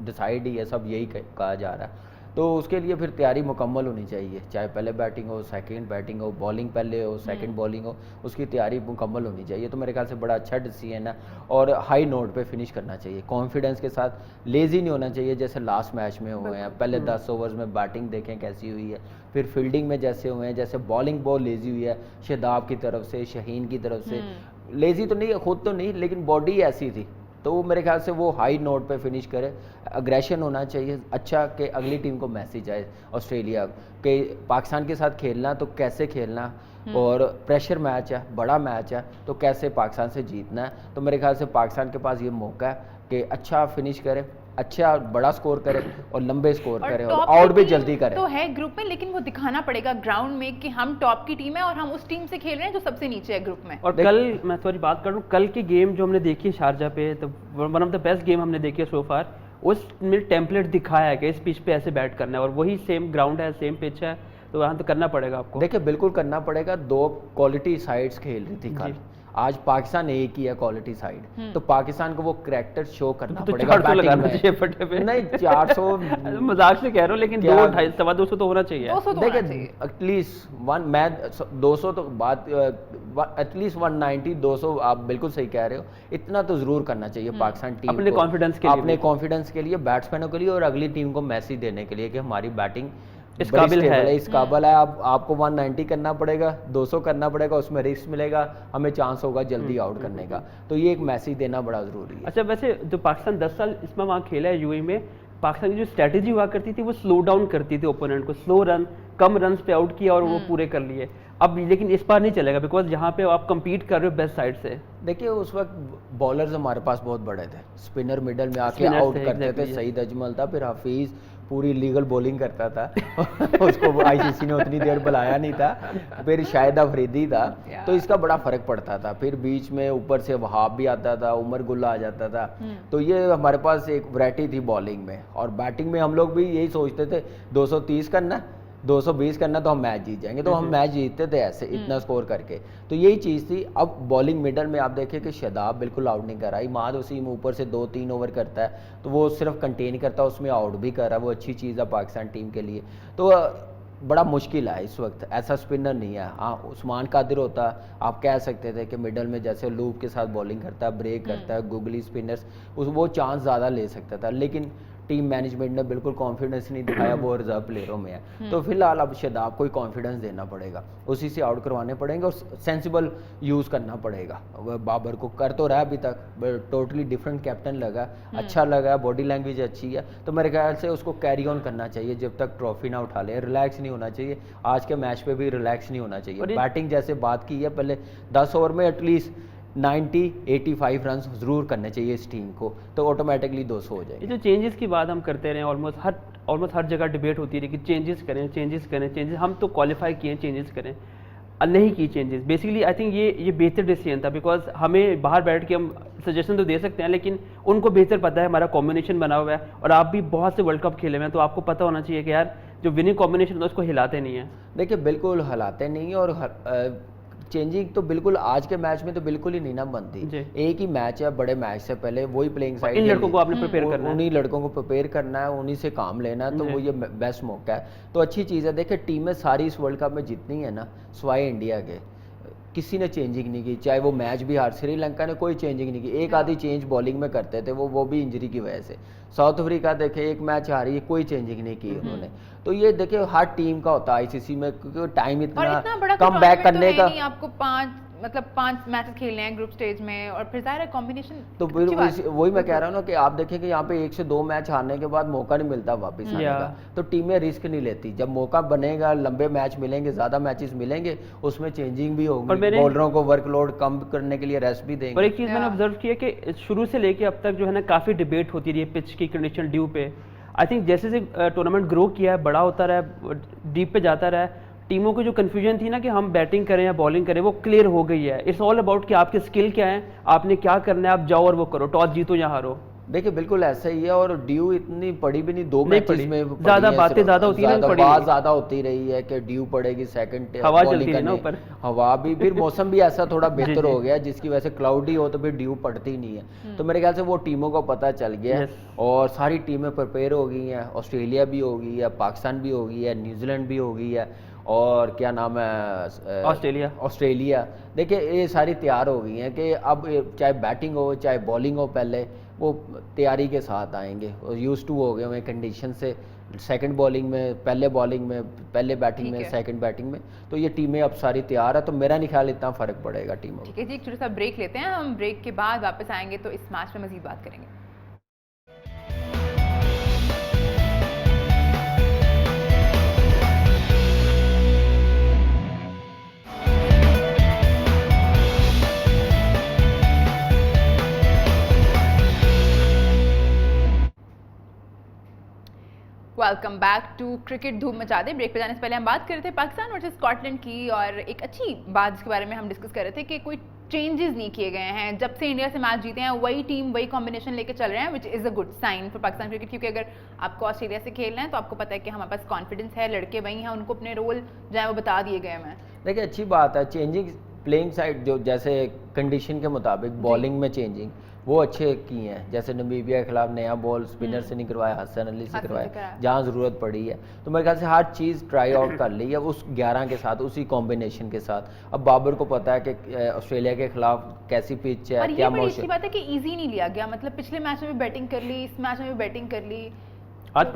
डिसाइड ही है, सब यही कहा जा रहा है। तो उसके लिए फिर तैयारी मुकम्मल होनी चाहिए, चाहे पहले बैटिंग हो, सेकंड बैटिंग हो, बॉलिंग पहले हो, सेकंड बॉलिंग हो, उसकी तैयारी मुकम्मल होनी चाहिए। तो मेरे ख्याल से बड़ा अच्छा डिसीजन है, और हाई नोट पे फिनिश करना चाहिए, कॉन्फिडेंस के साथ, लेज़ी नहीं होना चाहिए जैसे लास्ट मैच में हुए हैं। पहले 10 ओवर्स में बैटिंग देखें कैसी हुई है, फिर फील्डिंग में जैसे हुए हैं, जैसे बॉलिंग बहुत लेज़ी हुई है शादाब की तरफ से, शहीन की तरफ से, लेज़ी तो नहीं, खुद तो नहीं, लेकिन बॉडी ऐसी थी। तो मेरे ख्याल से वो हाई नोट पे फिनिश करे, अग्रेशन होना चाहिए अच्छा, कि अगली टीम को मैसेज आए ऑस्ट्रेलिया के पाकिस्तान के साथ खेलना तो कैसे खेलना, और प्रेशर मैच है, बड़ा मैच है, तो कैसे पाकिस्तान से जीतना है। तो मेरे ख्याल से पाकिस्तान के पास ये मौका है कि अच्छा फिनिश करे, अच्छा बड़ा स्कोर करे और लंबे स्कोर करे, और आउट भी जल्दी करे। तो है ग्रुप में, लेकिन वो दिखाना पड़ेगा ग्राउंड में कि हम टॉप की टीम है और हम उस टीम से खेल रहे हैं जो सबसे नीचे है ग्रुप में। और कल मैं सॉरी बात करूँ, कल की गेम जो हमने देखी है शारजा पे, तो one of the best game हमने देखी है सो फार। उसमें टेम्पलेट दिखाया है कि इस पिच पे ऐसे बैट करना है, और वही सेम ग्राउंड है, सेम पिच है, तो वहाँ तो करना पड़ेगा आपको। देखिए बिल्कुल करना पड़ेगा, 2 क्वालिटी साइड्स खेल रही थी कल, आज पाकिस्तान एक ही है क्वालिटी साइड, तो पाकिस्तान को वो करैक्टर शो करना तो पड़ेगा बैटिंग में। फटे पे नहीं 400 मजाक से कह रहा हूँ, लेकिन 200 सवा 200 तो होना चाहिए। 200 तो होना चाहिए। देखिए एटलीस्ट मैं 200 तो बात, एटलीस्ट 190 200 आप बिल्कुल सही कह रहे हो, इतना तो जरूर करना चाहिए पाकिस्तान टीम अपने को, कॉन्फिडेंस के लिए, अपने कॉन्फिडेंस के लिए, बैट्समैनों के लिए, और अगली टीम को मैसेज देने के लिए कि हमारी बैटिंग इस काबिल है, इस काबिल है। आपको 190 करना पड़ेगा, 200 करना पड़ेगा, उसमें रिस्क मिलेगा, हमें चांस होगा जल्दी आउट करने का, तो ये एक मैसेज देना बड़ा जरूरी है। अच्छा वैसे जो पाकिस्तान 10 साल इसमें वहाँ खेला है यूएई में, पाकिस्तान की जो स्ट्रैटेजी हुआ करती थी वो स्लो डाउन करती थी ओपोनेंट को, स्लो रन, कम रन पे आउट किया और वो पूरे कर लिए। अब लेकिन इस बार नहीं चलेगा, बिकॉज यहाँ पे आप कम्पीट कर रहे हो बेस्ट साइड से। देखिए उस वक्त बॉलर्स हमारे पास बहुत बड़े थे, स्पिनर मिडल में आके आउट करते थे, सईद अजमल था, फिर हफीज़ पूरी लीगल बॉलिंग करता था उसको आईसीसी ने उतनी देर बुलाया नहीं था, फिर शाहिद अफरीदी था, तो इसका बड़ा फर्क पड़ता था। फिर बीच में ऊपर से वहाब भी आता था, उमर गुल्ला आ जाता था, तो ये हमारे पास एक वैरायटी थी बॉलिंग में। और बैटिंग में हम लोग भी यही सोचते थे 230 करना, 220 करना तो हम मैच जीत जाएंगे, तो हम मैच जीतते थे ऐसे इतना स्कोर करके, तो यही चीज़ थी। अब बॉलिंग मिडल में आप देखें कि शादाब बिल्कुल आउट नहीं कर रहा, इमाद वसीम ऊपर से 2-3 ओवर करता है, तो वो सिर्फ कंटेन करता है, उसमें आउट भी कर रहा है, वो अच्छी चीज़ है पाकिस्तान टीम के लिए। तो बड़ा मुश्किल है इस वक्त, ऐसा स्पिनर नहीं है। हाँ उस्मान कादिर होता, आप कह सकते थे कि मिडल में जैसे लूप के साथ बॉलिंग करता है, ब्रेक करता है, गुगली स्पिनर्स, वो चांस ज़्यादा ले सकता था, लेकिन टीम मैनेजमेंट ने बिल्कुल कॉन्फिडेंस नहीं दिखाया, वो रिजर्व प्लेयरों में है। तो फिलहाल अब शादाब को ही कॉन्फिडेंस देना पड़ेगा, उसी से आउट करवाने पड़ेंगे, और सेंसिबल यूज़ करना पड़ेगा। बाबर को कर तो रहा है अभी तक, टोटली डिफरेंट कैप्टन लगा, अच्छा लगा, बॉडी लैंग्वेज अच्छी है, तो मेरे ख्याल से उसको कैरी ऑन करना चाहिए जब तक ट्रॉफी ना उठा ले। रिलैक्स नहीं होना चाहिए, आज के मैच पे भी रिलैक्स नहीं होना चाहिए। बैटिंग जैसे बात की है, पहले 10 ओवर में एटलीस्ट 90-85 रन जरूर करने चाहिए इस टीम को, तो ऑटोमेटिकली 200 हो जाएगी। ये जो चेंजेस की बात हम करते रहे, ऑलमोस्ट हर जगह डिबेट होती रही कि चेंजेस करें, चेंजेस हम तो क्वालिफाई किए चेंजेस करें, नहीं की चेंजेस। बेसिकली आई थिंक ये बेहतर डिसीजन था, बिकॉज हमें बाहर बैठ के हम सजेशन तो दे सकते हैं, लेकिन उनको बेहतर पता है, हमारा कॉम्बिनेशन बना हुआ है, और आप भी बहुत से वर्ल्ड कप खेले हुए हैं, तो आपको पता होना चाहिए कि यार जो विनिंग कॉम्बिनेशन होता है उसको हिलाते नहीं है। देखिए बिल्कुल हिलाते नहीं है, और चेंजिंग तो बिल्कुल आज के मैच में तो बिल्कुल ही नहीं ना बनती। एक ही मैच है बड़े मैच से पहले, वही प्लेइंग साइड, इन लड़कों को आपने प्रिपेयर करना है, उन्हीं लड़कों को प्रिपेयर करना है, उन्हीं से काम लेना है, तो वो ये बेस्ट मौका है। तो अच्छी चीज़ है। देखिए टीमें सारी इस वर्ल्ड कप में जितनी है ना, सिवाय इंडिया के, किसी ने चेंजिंग नहीं की, चाहे वो मैच भी हार, श्रीलंका ने कोई चेंजिंग नहीं की, एक आधी चेंज बॉलिंग में करते थे, वो भी इंजरी की वजह से। साउथ अफ्रीका देखे एक मैच हारी है, कोई चेंजिंग नहीं की उन्होंने। तो ये देखिए हर टीम का होता है आईसीसी में, क्योंकि टाइम इतना कम बैक करने का, आपको 5 मैचेस खेलने हैं ग्रुप स्टेज में, और फिर जाहिर है कॉम्बिनेशन। तो फिर वही मैं कह रहा हूँ ना कि आप देखें कि यहाँ पे 1 से 2 मैच हारने के बाद मौका नहीं मिलता वापस आने का, तो टीमें रिस्क नहीं लेती। जब मौका बनेगा, लंबे मैच मिलेंगे, ज़्यादा मैचेस मिलेंगे, उसमें चेंजिंग भी होगी, बॉलरों को वर्कलोड कम करने के लिए रेस्ट भी देंगे। और एक चीज़ मैंने ऑब्जर्व किया कि शुरू से लेके अब तक जो है ना काफ़ी डिबेट होती रही है पिच की कंडीशन, ड्यू पे। आई थिंक जैसे टूर्नामेंट ग्रो किया है, बड़ा होता रहा है, डीप पे जाता रहा है, टीमों की जो कन्फ्यूजन थी ना कि हम बैटिंग करें या बॉलिंग करें, वो क्लियर हो गई है। इट्स ऑल अबाउट कि आपके स्किल क्या है, आपने क्या करना है, आप जाओ और वो करो, टॉस जीतो या हारो। देखिए बिल्कुल ऐसा ही है, और ड्यू इतनी पड़ी भी नहीं, 2 नहीं मैचेस पड़ी। में पड़ी ज़्यादा है, बातें सिर्फ ज़्यादा होती है ना, पड़ी बात नहीं। ज़्यादा होती रही है कि ड्यू पड़ेगी सेकंड हवा बॉलिंग चलती है ना करने, ऊपर। हवा भी, फिर मौसम भी ऐसा थोड़ा जी, बेहतर जी। हो गया जिसकी वजह से क्लाउडी हो तो फिर ड्यू पड़ती नहीं है। तो मेरे ख्याल से वो टीमों को पता चल गया है, Yes. और सारी टीमें प्रिपेयर हो गई हैं। ऑस्ट्रेलिया भी हो गई है, पाकिस्तान भी हो गई है, न्यूजीलैंड भी हो गई है, और क्या नाम है, ऑस्ट्रेलिया। देखिए ये सारी तैयार हो गई हैं कि अब चाहे बैटिंग हो चाहे बॉलिंग हो, पहले वो तैयारी के साथ आएंगे और यूज टू हो गए हुए कंडीशन से, सेकंड बॉलिंग में, पहले बॉलिंग में, पहले बैटिंग में, सेकंड बैटिंग में। तो ये टीमें अब सारी तैयार है, तो मेरा नहीं ख्याल इतना फ़र्क पड़ेगा टीमों में। ठीक है जी, एक छोटा सा ब्रेक लेते हैं, हम ब्रेक के बाद वापस आएंगे तो इस मैच में मजीद बात करेंगे। वेलकम बैक टू क्रिकेट धूम मचा दे। ब्रेक पे जाने से पहले हम बात कर रहे थे पाकिस्तान वर्सेस स्कॉटलैंड की, और एक अच्छी बात जिसके बारे में हम डिस्कस कर रहे थे कि कोई चेंजेस नहीं किए गए हैं। जब से इंडिया से मैच जीते हैं वही टीम वही कॉम्बिनेशन लेके चल रहे हैं, which is a good sign for Pakistan cricket, क्योंकि अगर आपको ऑस्ट्रेलिया से खेलना है तो आपको पता है कि हमारे पास कॉन्फिडेंस है, लड़के वही हैं, उनको अपने रोल जो है वो बता दिए गए हैं। देखिए अच्छी बात है, चेंजिंग प्लेइंग साइड जो जैसे कंडीशन के मुताबिक बॉलिंग में चेंजिंग वो अच्छे की हैं। जैसे नमीबिया के खिलाफ नया बॉल स्पिनर से नहीं करवाया, हसन अली से करवाया जहाँ ज़रूरत पड़ी है। तो मेरे ख्याल से हर चीज़ ट्राई आउट कर ली है उस 11 के साथ, उसी कॉम्बिनेशन के साथ। अब बाबर को पता है कि ऑस्ट्रेलिया के खिलाफ कैसी पिच है, क्या मौसम। अच्छी बात है कि इजी नहीं लिया गया, मतलब पिछले मैच में भी बैटिंग कर ली, इस मैच में भी बैटिंग कर ली। आज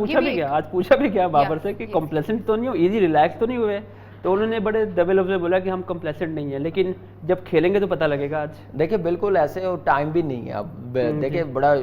पूछा भी क्या बाबर से कि कॉम्प्लेसेंट तो नहीं हो, इजी रिलैक्स तो नहीं हुए, तो उन्होंने बड़े दबे लफ्ज़ में बोला कि हम कंप्लेसेंट नहीं है, लेकिन जब खेलेंगे तो पता लगेगा। आज देखिए बिल्कुल ऐसे, और टाइम भी नहीं है अब। देखिए बड़ा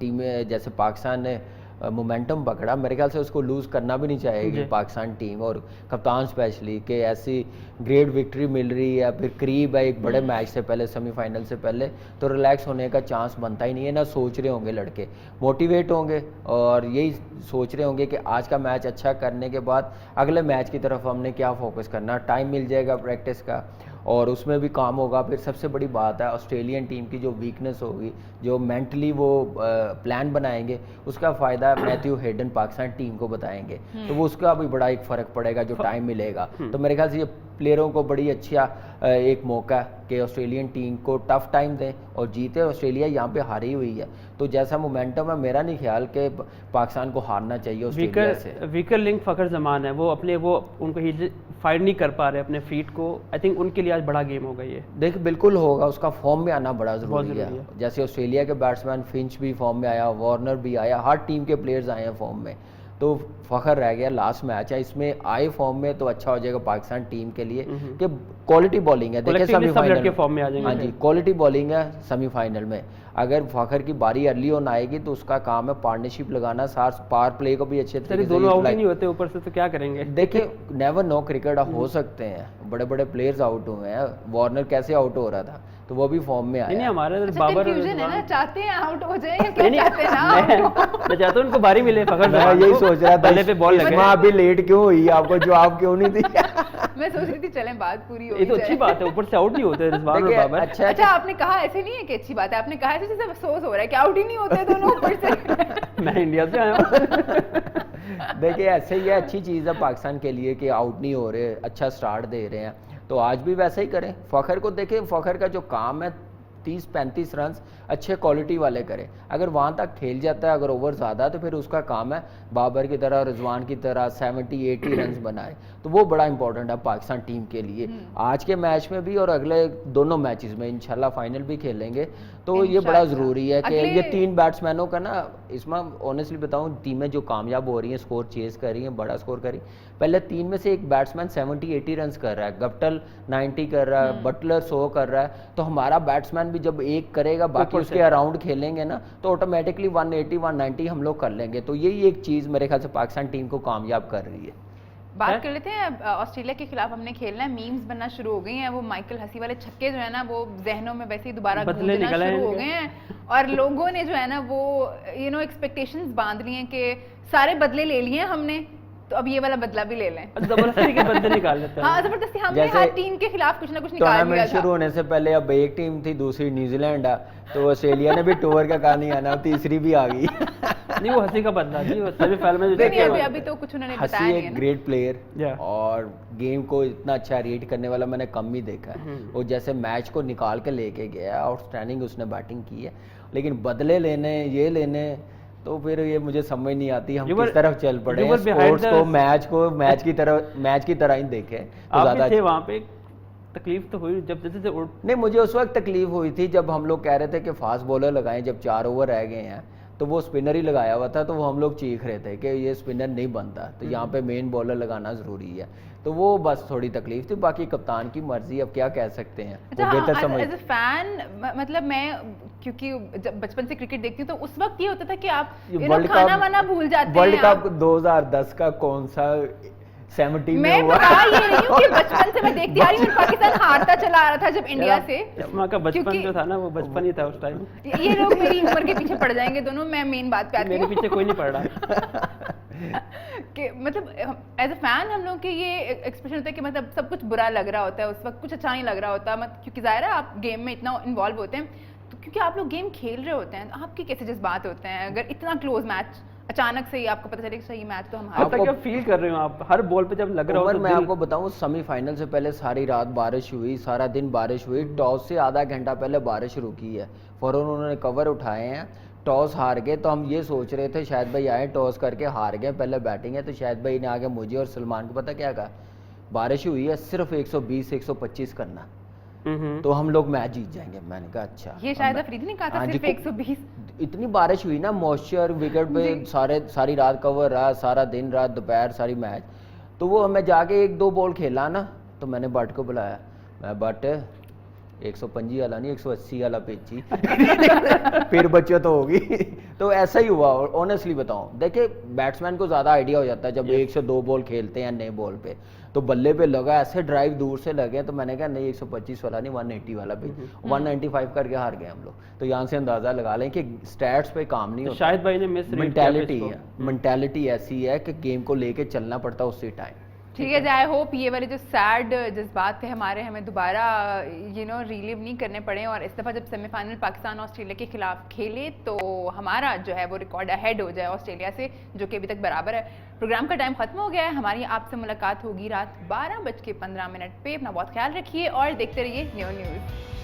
टीमें जैसे पाकिस्तान ने मोमेंटम पकड़ा, मेरे ख्याल से उसको लूज़ करना भी नहीं चाहेगी पाकिस्तान टीम, और कप्तान स्पेशली, कि ऐसी ग्रेट विक्ट्री मिल रही है, फिर करीब है एक बड़े मैच से पहले, सेमीफाइनल से पहले, तो रिलैक्स होने का चांस बनता ही नहीं है। ना सोच रहे होंगे लड़के, मोटिवेट होंगे और यही सोच रहे होंगे कि आज का मैच अच्छा करने के बाद अगले मैच की तरफ हमने क्या फोकस करना, टाइम मिल जाएगा प्रैक्टिस का और उसमें भी काम होगा। फिर सबसे बड़ी बात है ऑस्ट्रेलियन टीम की जो वीकनेस होगी, जो मेंटली वो प्लान बनाएंगे, उसका फ़ायदा मैथ्यू हेडन पाकिस्तान टीम को बताएंगे, तो वो उसका भी बड़ा एक फ़र्क पड़ेगा जो टाइम मिलेगा। तो मेरे ख्याल से ये प्लेयरों को बड़ी अच्छा एक मौका है कि ऑस्ट्रेलियन टीम को टफ टाइम दें और जीते। ऑस्ट्रेलिया यहाँ पे हारी हुई है, तो जैसा मोमेंटम है, मेरा नहीं ख्याल कि पाकिस्तान को हारना चाहिए ऑस्ट्रेलिया से। वीकर लिंक फ़खर जमान है, वो अपने उनको ही फाइट नहीं कर पा रहे अपने फीट को। आई थिंक उनके लिए आज बड़ा गेम होगा ये। देख बिल्कुल होगा, उसका फॉर्म में आना बड़ा ज़रूरी है। जैसे ऑस्ट्रेलिया के बैट्समैन फिंच भी फॉर्म में आया, वार्नर भी आया, हर टीम के प्लेयर्स आए हैं फॉर्म में, तो फ़खर रह गया लास्ट मैच है, इसमें आए फॉर्म में तो अच्छा हो जाएगा पाकिस्तान टीम के लिए कि क्वालिटी बॉलिंग है। देखिए सेमीफाइनल फॉर्म में आ जाएंगे। हाँ जी, क्वालिटी बॉलिंग है सेमीफाइनल में। अगर फ़खर की बारी अर्ली ऑन आएगी तो उसका काम है पार्टनरशिप लगाना, साथ पावर प्ले को भी अच्छे तरीके से। दोनों आउट ही नहीं होते ऊपर से, तो क्या करेंगे? देखिए नेवर नो, क्रिकेट हो सकते हैं, बड़े बड़े प्लेयर्स आउट हुए हैं। वार्नर कैसे आउट हो रहा था, तो वो भी फॉर्म में आया। नहीं हमारे बाबर कंफ्यूजन है ना, चाहते हैं आउट हो जाए या क्या चाहते हैं ना? मैं चाहता हूं उनको बारी मिले। फ़खर मैं यही सोच रहा था, पहले पे बॉल लगे। अभी लेट क्यों हुई, आपको जवाब क्यों नहीं दी? मैं सोच रही थी चलें बात पूरी हो। ये तो अच्छी बात है, ऊपर से आउट नहीं होते रिजवान और बाबर। अच्छा आपने कहा ऐसे नहीं है कि अच्छी बात है, आपने कहा जैसे अफसोस हो रहा है कि आउट ही नहीं होते दोनों ऊपर से। मैं इंडिया से आया हूं। देखिए ऐसे ही अच्छी चीज़ है पाकिस्तान के लिए कि आउट नहीं हो रहे, अच्छा स्टार्ट दे रहे हैं, तो आज भी वैसे ही करें। फ़खर को देखें, फ़खर का जो काम है 30-35 रन अच्छे क्वालिटी वाले करें। अगर वहाँ तक खेल जाता है, अगर ओवर ज़्यादा, तो फिर उसका काम है बाबर की तरह, रिजवान की तरह 70-80 रन बनाए, तो वो बड़ा इंपॉर्टेंट है पाकिस्तान टीम के लिए। आज के मैच में भी और अगले दोनों मैचेस में इंशाल्लाह फाइनल भी खेलेंगे, तो ये बड़ा ज़रूरी है कि ये 3 बैट्समैनों का ना, इसमें ऑनेस्टली बताऊँ, टीमें जो कामयाब हो रही हैं, स्कोर चेज़ कर रही हैं, बड़ा स्कोर कर रही, पहले 3 में से एक बैट्समैन 70-80 रन कर रहा है, गप्टल 90 कर रहा है, बटलर 100 कर रहा है, तो हमारा बैट्समैन भी जब एक करेगा, बाकी उसके अराउंड खेलेंगे ना, तो ऑटोमेटिकली 180-190 हम लोग कर लेंगे। तो यही एक चीज़ मेरे ख्याल से पाकिस्तान टीम को कामयाब कर रही है। बात कर लेते हैं ऑस्ट्रेलिया के खिलाफ हमने खेलना है, मीम्स बनना शुरू हो गई हैं, वो माइकल हसी वाले छक्के जो है ना वो जहनों में वैसे ही दोबारा गूंजना शुरू हो गए हैं, और लोगों ने जो है ना वो एक्सपेक्टेशंस बांध ली हैं कि सारे बदले ले लिए हमने, तो अब ये वाला बदला भी ले लें। जबरदस्ती के बंदे निकाल लेते हैं। हाँ जबरदस्ती हमने जैसे हर टीम के खिलाफ कुछ ना कुछ निकाल दिया टूर्नामेंट था। शुरू होने से पहले अब एक टीम थी, दूसरी न्यूजीलैंड है, तो ऑस्ट्रेलिया ने भी टूर का कहा नहीं आना, तीसरी भी आ गई। नहीं वो हंसी का बदला जी, वो सेमीफाइनल में जो नहीं, जीते अभी हैं। अभी तो कुछ उन्होंने हसी बताया नहीं है एक ना। Great player Yeah. और गेम को इतना अच्छा रीड करने वाला मैंने कम ही देखा है। वो जैसे मैच को निकाल के लेके गया, आउटस्टैंडिंग उसने बैटिंग की है, लेकिन बदले लेने ये लेने तो फिर ये मुझे समझ नहीं आती हम You were- किस तरफ चल पड़े you हैं। were behind स्पोर्ट्स the- को मैच की तरह ही देखे तो आप ज्यादा भी थे वहाँ पे, तकलीफ तो हुई जब जैसे उड़ नहीं, मुझे उस वक्त तकलीफ हुई थी जब हम लोग कह रहे थे कि फास्ट बॉलर लगाएं, जब 4 ओवर रह गए हैं तो वो स्पिनर ही लगाया हुआ था, तो वो हम लोग चीख रहे थे कि ये स्पिनर नहीं बनता, तो यहाँ पे मेन बॉलर लगाना ज़रूरी है। तो वो बस थोड़ी तकलीफ थी, बाकी कप्तान की मर्जी, अब क्या कह सकते हैं, अच्छा वो बेहतर हाँ, समझ। एज अ फैन मतलब मैं क्योंकि जब बचपन से क्रिकेट देखती हूँ तो उस वक्त ये होता था कि आप वर्ल्ड खाना कप वाना भूल जाते वर्ल्ड हैं आप। कप 2010 का कौन सा 70 में मैं हुआ? बता ये रही हूँ कि बचपन से मैं देखती आ रही हूँ और पाकिस्तान हारता चला आ रहा था जब इंडिया से। इस्मा का बचपन क्योंकि- जो था ना वो बचपन ही था उस टाइम। ये लोग मेरी उम्र के पीछे पड़ जाएंगे दोनों, मैं मेन बात पे आती मेरे हूँ पीछे कोई नहीं पड़ रहा। कि मतलब एज अ फैन हम लोग के ये एक्सप्रेशन होता है कि मतलब सब कुछ बुरा लग रहा होता है उस वक्त, कुछ अच्छा नहीं लग रहा होता, मतलब क्योंकि ज़ाहिर है आप गेम में इतना इन्वॉल्व होते हैं, तो क्योंकि आप लोग गेम खेल रहे होते हैं, तो आपके कैसे जज्बात होते हैं अगर इतना क्लोज मैच अचानक से ही आपको पता चले कि सही मैच तो हम हार अब तक क्या फील कर रहे हो आप हर बॉल पे जब लग रहा हो उमर तो मैं दिल- आपको बताऊं, सेमीफाइनल से पहले सारी रात बारिश हुई, सारा दिन बारिश हुई, टॉस से आधा घंटा पहले बारिश रुकी है, फौरन उन्होंने कवर उठाए हैं, टॉस हार गए, तो हम ये सोच रहे थे शायद भाई आए टॉस करके हार गए, पहले बैटिंग है, तो शायद भाई ने आगे मुझे और सलमान को पता क्या कहा, बारिश हुई है सिर्फ 120 125 करना, तो हम लोग मैच जीत जाएंगे। मैंने कहा अच्छा। ये शायद अफरीदी ने कहा था हाँ जी, सिर्फ 120। इतनी बारिश हुई ना, मॉइस्चर विकेट पे सारी रात कवर रहा, सारा दिन रात दोपहर सारी मैच, तो वो मैं जाके 1-2 बॉल खेला ना, तो मैंने बट को बुलाया, मैं बट 125 वाला नहीं 180 वाला पेची फिर बचत होगी। तो ऐसा ही हुआ, और ऑनेस्टली बताऊं, देखिए बैट्समैन को ज़्यादा आइडिया हो जाता है जब 1 से 2 बॉल खेलते हैं नए बॉल पे, तो बल्ले पे लगा ऐसे ड्राइव दूर से लगे, तो मैंने कहा नहीं 125 वाला नहीं 180 वाला भी, 195 करके हार गए हम लोग। तो यहाँ से अंदाज़ा लगा लें कि स्टैट्स पे काम नहीं तो होता, शाहिद भाई ने मिस मेंटालिटी ऐसी है कि गेम को लेके चलना पड़ता है उसी टाइम। ठीक है, आई होप ये वाले जो सैड जज्बात थे हमारे हमें दोबारा रिलीव नहीं करने पड़े, और इस दफ़ा जब सेमीफाइनल पाकिस्तान ऑस्ट्रेलिया के खिलाफ खेले तो हमारा जो है वो रिकॉर्ड अहेड हो जाए ऑस्ट्रेलिया से, जो कि अभी तक बराबर है। प्रोग्राम का टाइम खत्म हो गया है, हमारी आपसे मुलाकात होगी रात 12:15 पे। अपना बहुत ख्याल रखिए और देखते रहिए न्यू न्यूज़।